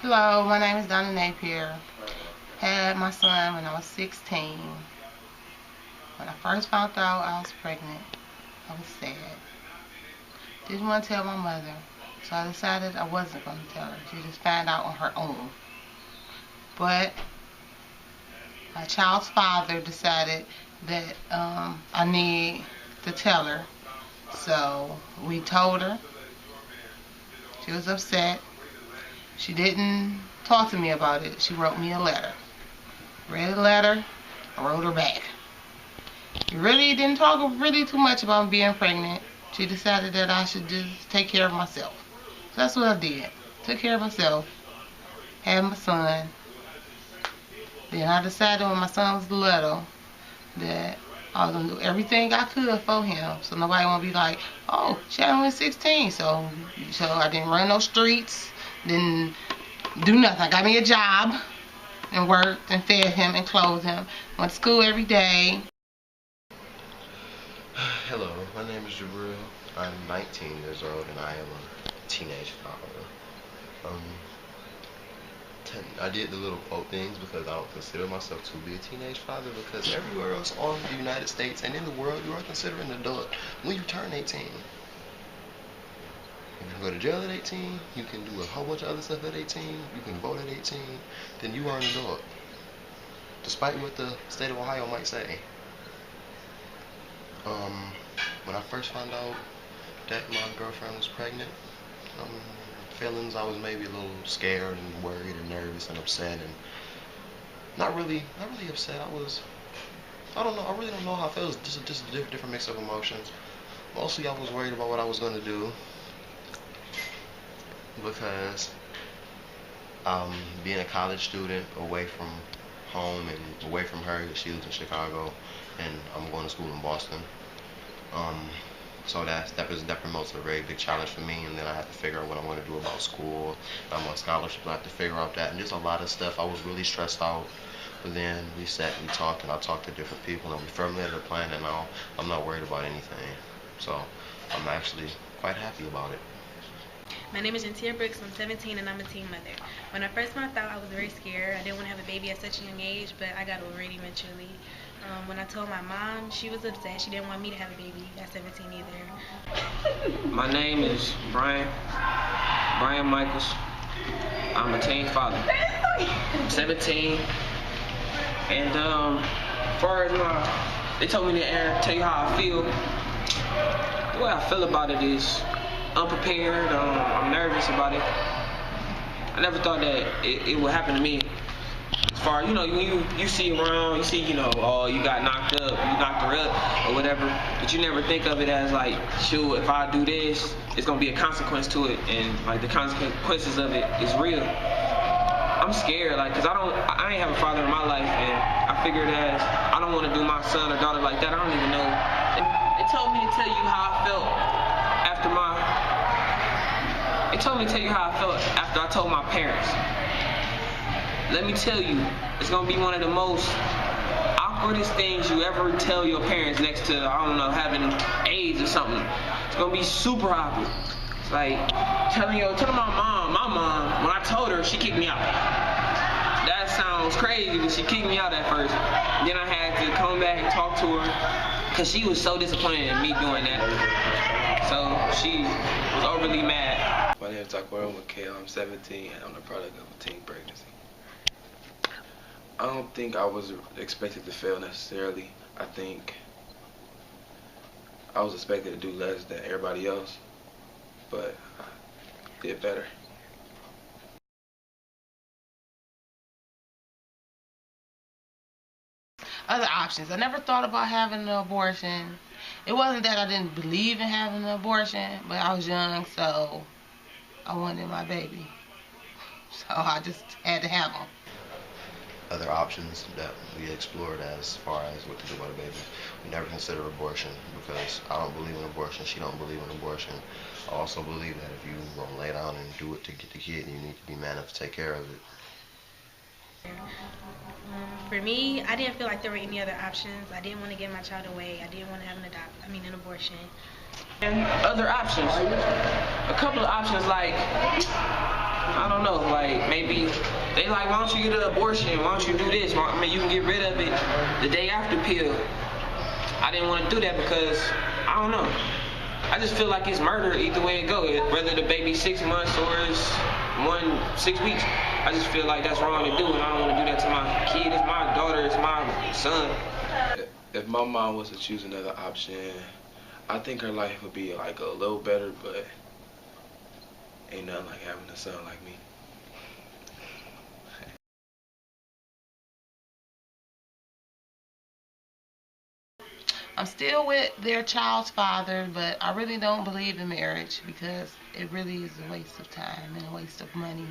Hello, my name is Donna Napier. Had my son when I was 16. When I first found out I was pregnant, I was sad. Didn't want to tell my mother, so I decided I wasn't going to tell her. She just found out on her own. But my child's father decided that I need to tell her. So we told her. She was upset. She didn't talk to me about it. She wrote me a letter. Read the letter, I wrote her back. She really didn't talk really too much about being pregnant. She decided that I should just take care of myself. So that's what I did. Took care of myself. Had my son. Then I decided when my son was little that I was going to do everything I could for him. So nobody won't be like, oh, she only 16. So I didn't run no streets. Didn't do nothing. I got me a job and worked and fed him and clothed him. Went to school every day. Hello, my name is Jabril. I'm 19 years old and I am a teenage father. I did the little quote things because I don't consider myself to be a teenage father, because everywhere else on the United States and in the world you are considered an adult when you turn 18. You can go to jail at 18, you can do a whole bunch of other stuff at 18, you can vote at 18, then you are an adult. Despite what the state of Ohio might say. When I first found out that my girlfriend was pregnant, feelings, I was maybe a little scared and worried and nervous and upset, and not really upset. I really don't know how I felt. It was just a different mix of emotions. Mostly I was worried about what I was going to do, because being a college student away from home and away from her, she lives in Chicago and I'm going to school in Boston. So that promotes a very big challenge for me, and then I have to figure out what I'm going to do about school. I'm on scholarship, I have to figure out that, and just a lot of stuff. I was really stressed out, but then we sat and we talked, and I talked to different people, and we formulated a plan, and now I'm not worried about anything. So I'm actually quite happy about it. My name is Gentia Brooks. I'm 17 and I'm a teen mother. When I first found out, I was very scared. I didn't want to have a baby at such a young age, but I got over it eventually. When I told my mom, she was upset. She didn't want me to have a baby at 17 either. My name is Brian Michaels. I'm a teen father. I'm 17. And as far as they told me to tell you how I feel. The way I feel about it is unprepared. I'm nervous about it. I never thought that it would happen to me. As far as, when you see around, you see, oh, you got knocked up, you knocked her up or whatever, but you never think of it as like, shoot, if I do this, it's gonna be a consequence to it, and like the consequences of it is real. I'm scared, like, cause I ain't have a father in my life, and I figured as I don't want to do my son or daughter like that. I don't even know. They told me to tell you how I felt after I told my parents. Let me tell you, it's gonna be one of the most awkwardest things you ever tell your parents next to, I don't know, having AIDS or something. It's gonna be super awkward. It's like telling my mom, when I told her, she kicked me out. That sounds crazy, but she kicked me out at first. Then I had to come back and talk to her, because she was so disappointed in me doing that. So she was overly mad. My name is Takura. I'm 17 and I'm the product of a teen pregnancy. I don't think I was expected to fail necessarily. I think I was expected to do less than everybody else, but I did better. Other options. I never thought about having an abortion. It wasn't that I didn't believe in having an abortion, but I was young, so I wanted my baby. So I just had to have them. Other options that we explored as far as what to do about a baby. We never consider abortion, because I don't believe in abortion, she don't believe in abortion. I also believe that if you gonna lay down and do it to get the kid, you need to be man enough to take care of it. For me, I didn't feel like there were any other options. I didn't want to give my child away. I didn't want to have an abortion. And other options. A couple of options, like I don't know, like maybe they like, why don't you get an abortion? Why don't you do this? I mean, you can get rid of it the day after pill. I didn't want to do that because, I don't know. I just feel like it's murder either way it goes. Whether the baby's 6 months or it's 6 weeks, I just feel like that's wrong to do, and I don't want to do that to my kid. It's my daughter, it's my son. If my mom was to choose another option, I think her life would be like a little better, but ain't nothing like having a son like me. I'm still with their child's father, but I really don't believe in marriage because it really is a waste of time and a waste of money.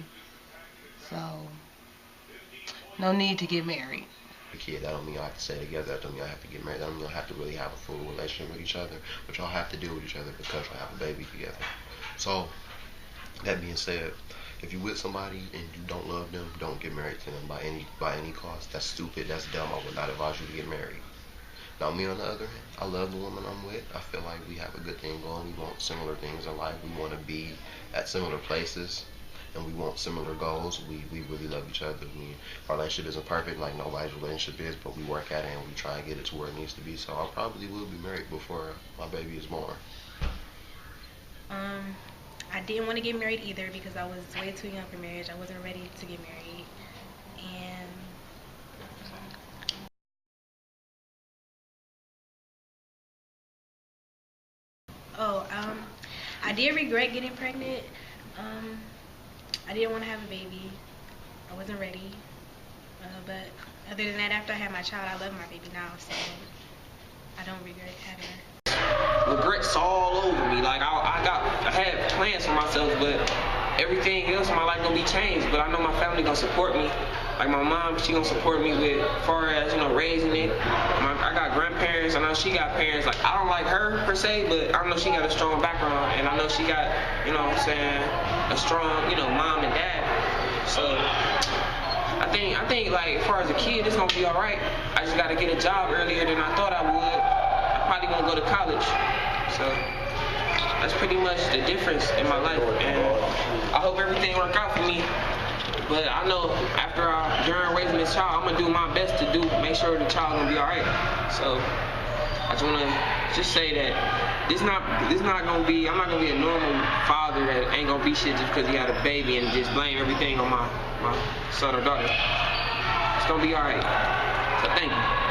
So, no need to get married. A kid, that don't mean y'all have to stay together. That don't mean y'all have to get married. That don't mean y'all have to really have a full relationship with each other. But y'all have to deal with each other because y'all have a baby together. So, that being said, if you with somebody and you don't love them, don't get married to them by any cost. That's stupid. That's dumb. I would not advise you to get married. Now, me on the other hand, I love the woman I'm with. I feel like we have a good thing going. We want similar things in life. We want to be at similar places, and we want similar goals. We really love each other. Our relationship isn't perfect, like nobody's relationship is, but we work at it and we try and get it to where it needs to be. So I probably will be married before my baby is born. I didn't want to get married either because I was way too young for marriage. I wasn't ready to get married. And I did regret getting pregnant. I didn't want to have a baby. I wasn't ready. But other than that, after I had my child, I love my baby now, so I don't regret having her. Regrets all over me. Like I had plans for myself, but everything else in my life gonna be changed. But I know my family gonna support me. Like my mom, she gonna support me with far as, you know, raising it. I got grandparents. I know she got parents. Like I don't like her per se, but I know she got a strong background, and I know she got, you know what I'm saying, a strong, you know, mom and dad. So I think like as far as a kid, it's gonna be all right. I just gotta get a job earlier than I thought I would. I probably gonna go to college. So that's pretty much the difference in my life, and I hope everything work out for me. But I know during raising this child, I'm gonna do my best to make sure the child gonna be all right. So I just wanna say that I'm not gonna be a normal father that ain't gonna be shit just because he had a baby and just blame everything on my son or daughter. It's gonna be all right. So thank you.